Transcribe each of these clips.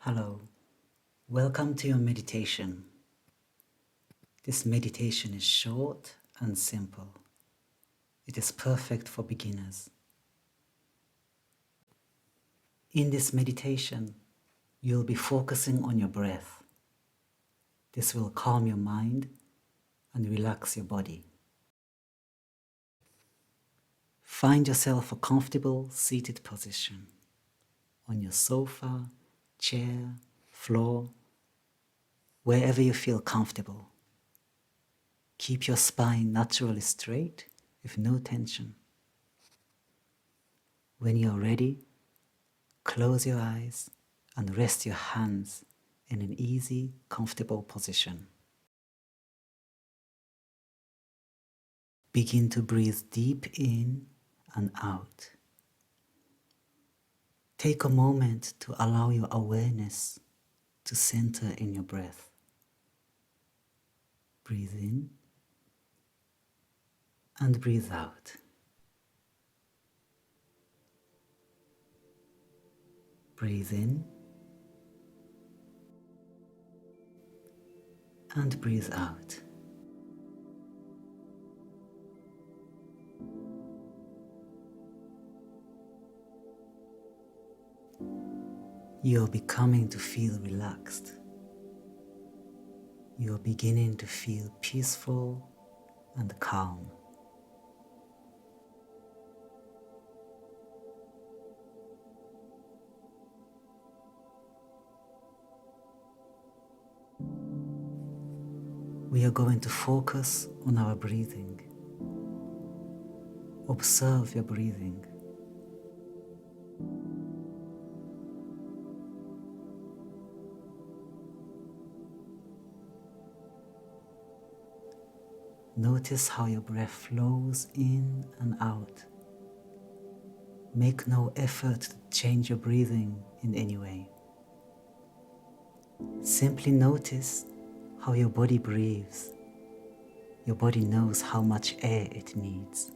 Hello, welcome to your meditation. This meditation is short and simple. It is perfect for beginners. In this meditation, you'll be focusing on your breath. This will calm your mind and relax your body. Find yourself a comfortable seated position on your sofa, chair, floor, wherever you feel comfortable. Keep your spine naturally straight with no tension. When you're ready, close your eyes and rest your hands in an easy, comfortable position. Begin to breathe deep in and out. Take a moment to allow your awareness to center in your breath. Breathe in and breathe out. Breathe in and breathe out. You're becoming to feel relaxed. You're beginning to feel peaceful and calm. We are going to focus on our breathing. Observe your breathing. Notice how your breath flows in and out. Make no effort to change your breathing in any way. Simply notice how your body breathes. Your body knows how much air it needs.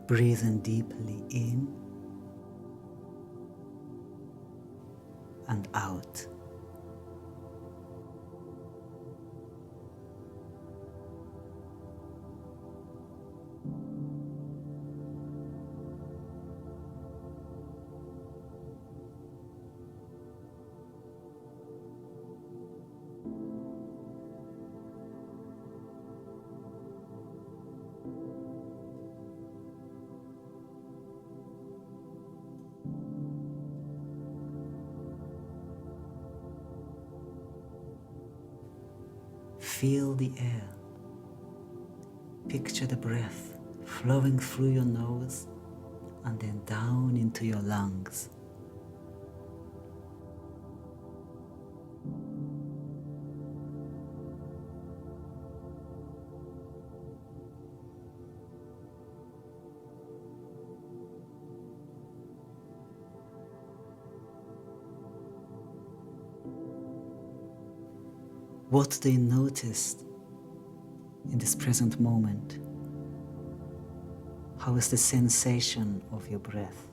Breathe in deeply in and out. Feel the air. Picture the breath flowing through your nose and then down into your lungs. What do you notice in this present moment? How is the sensation of your breath?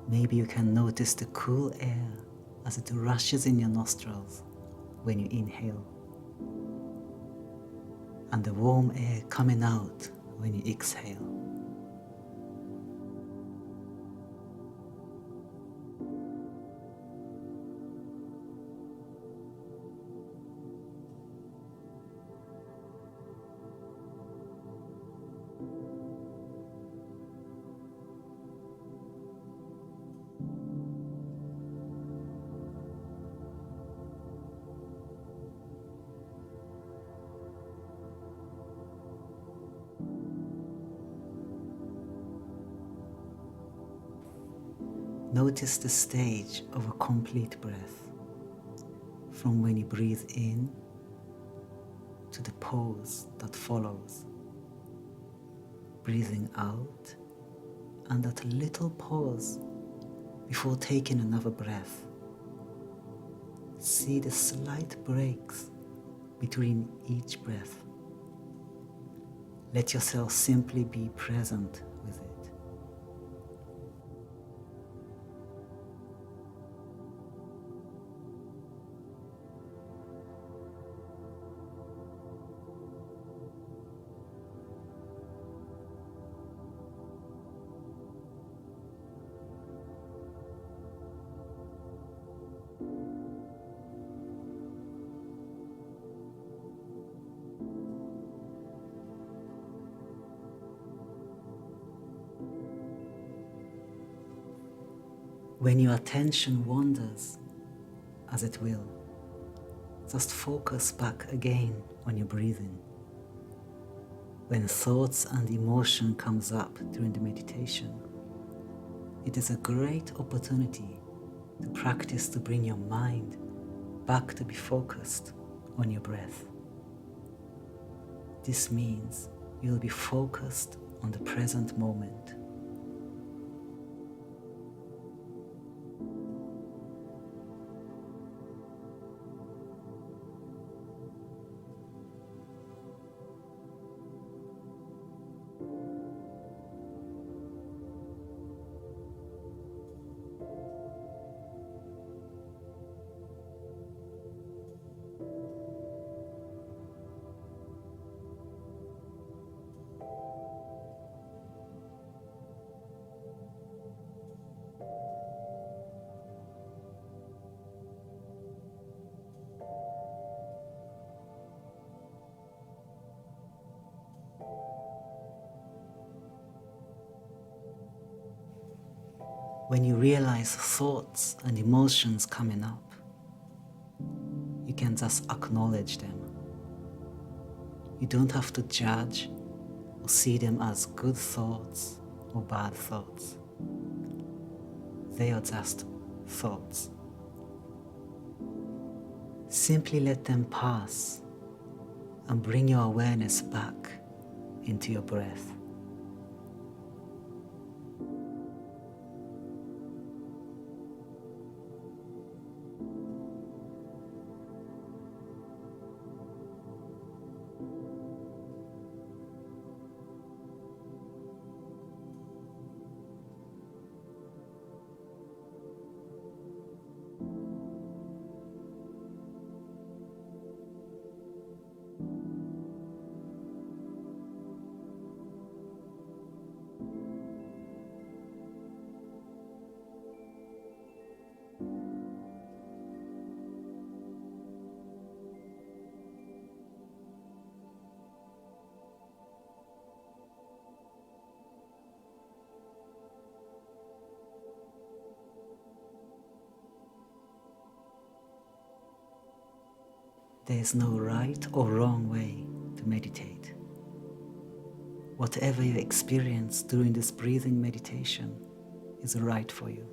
Maybe you can notice the cool air as it rushes in your nostrils when you inhale, and the warm air coming out when you exhale. Notice the stage of a complete breath, from when you breathe in to the pause that follows, breathing out, and that little pause before taking another breath. See the slight breaks between each breath. Let yourself simply be present with it. When your attention wanders, as it will, just focus back again on your breathing. When thoughts and emotion comes up during the meditation, it is a great opportunity to practice to bring your mind back to be focused on your breath. This means you'll be focused on the present moment. When you realize thoughts and emotions coming up, you can just acknowledge them. You don't have to judge or see them as good thoughts or bad thoughts. They are just thoughts. Simply let them pass and bring your awareness back into your breath. There is no right or wrong way to meditate. Whatever you experience during this breathing meditation is right for you.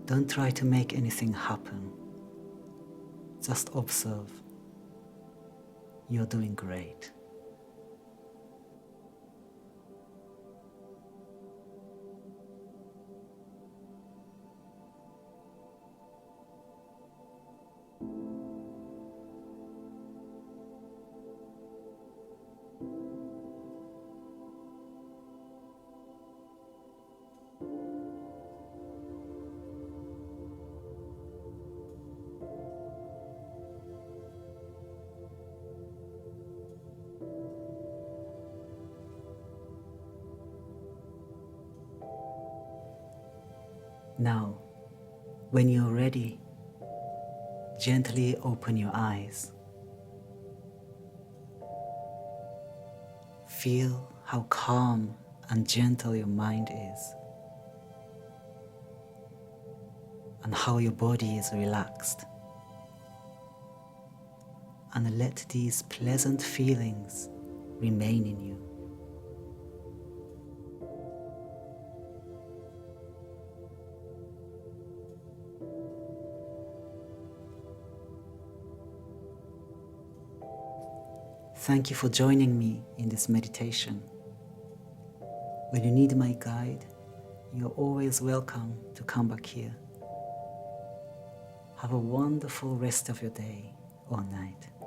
Don't try to make anything happen. Just observe. You're doing great. Now, when you're ready, gently open your eyes. Feel how calm and gentle your mind is, and how your body is relaxed. And let these pleasant feelings remain in you. Thank you for joining me in this meditation. When you need my guide, you're always welcome to come back here. Have a wonderful rest of your day or night.